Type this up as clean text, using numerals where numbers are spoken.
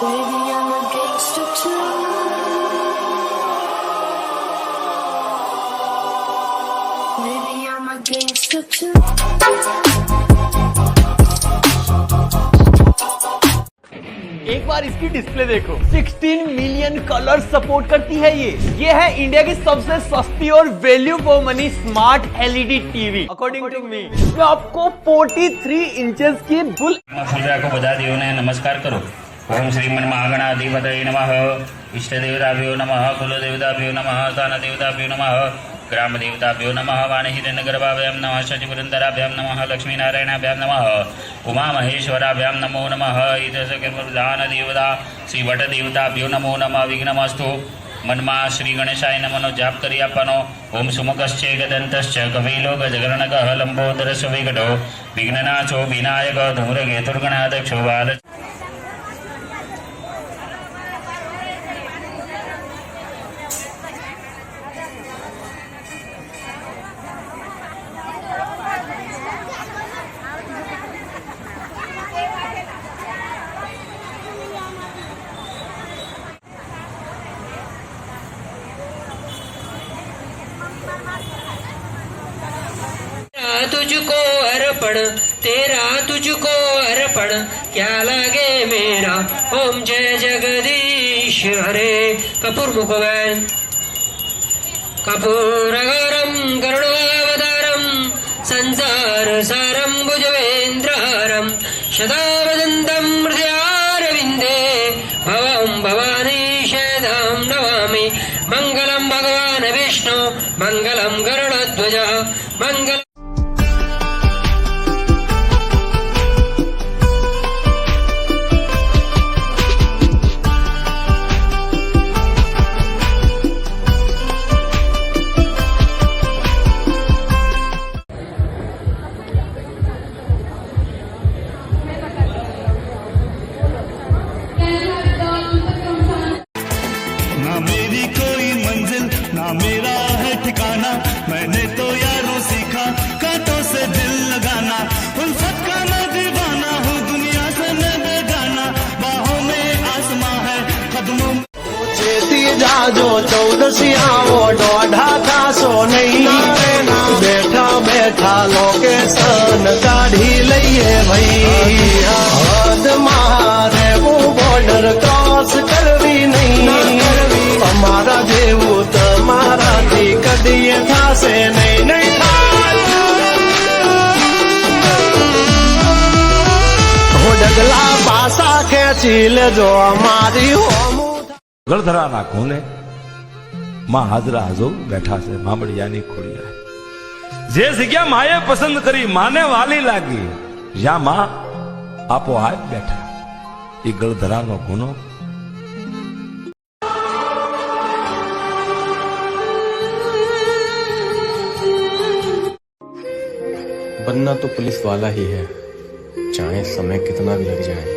Baby, I'm a gangster too. Baby, I'm a gangster too. एक बार इसकी display देखो, 16 million colour support करती है ये है इंडिया की सबसे सस्ती और value for money smart LED TV according to me. मैं आपको 43 इंचेस की फुल पूजा को बधा देवोने नमस्कार करो। ओम श्रीमन महागणाधिपतये नमः। इष्ट देवताभ्यो नमः। कुल देवताभ्यो नमः। स्थान देवताभ्यो नमः। ग्राम देवताभ्यो नमः। वाणिहिरण्यगर्भाभ्यां नमः। शचिपुरन्दराभ्यां नमः। लक्ष्मीनारायणाभ्यां नमः। उमा महेश्वराभ्यां नमो नमः। ईदशकर्मप्रधान देवता श्री वट देवताभ्यो नमो नमः। विघ्नमस्तु। મનમાં શ્રી ગણેશાય નમઃનો જાપ કરી આપવાનો। ઓમ સુમુખશ્ચે ગદંતશ્ચ કપિલો ગજગણકઃ લંબોદરસ્ય વિકટો વિઘ્નનાશો વિનાયક ધૂમ્રકેતુર્ગણાધક્ષો બાલ। तुझको अर्पण तेरा तुझको अर्पण क्या लगे मेरा। ओम जय जगदीश हरे। कपूर मुखवैन कपूरगरम करुणावतारम संसार सारम भुजवेन्द्रहारम शतावदन्तं हृदयारविन्दे भवं भवानी शतां नमामि। मंगलम भगवान विष्णु मंगलम गरुड़ध्वज मंगल। ना मेरी कोई मंजिल ना मेरा है ठिकाना। मैंने तो यारों सीखा कांटों से दिल लगाना। उल्फत का मैं दीवाना हूँ दुनिया से मैं बेगाना। बाहों में आसमां है कदमों चेती जाजो चौदसी आवो डोढ़ा खासो नहीं। बैठा बैठा लोकेशन काढ़ी लइए भई। हद मारे वो बॉर्डर क्रॉस करवी नहीं। અમારા જેવું તમારાથી કદીએ થાશે નહીં નહીં હો ડગલા પાસા ખેંચી લેજો અમારી હોમું। ગળધરાના કોને માં હાજરા હાજો બેઠા છે મામડિયાની ખોડિયા। જે જગ્યા માએ પસંદ કરી માને વાલી લાગી જ્યાં માં આપો આપ બેઠા એ ગળધરાનો ગુનો। बनना तो पुलिस वाला ही है चाहे समय कितना भी लग जाए।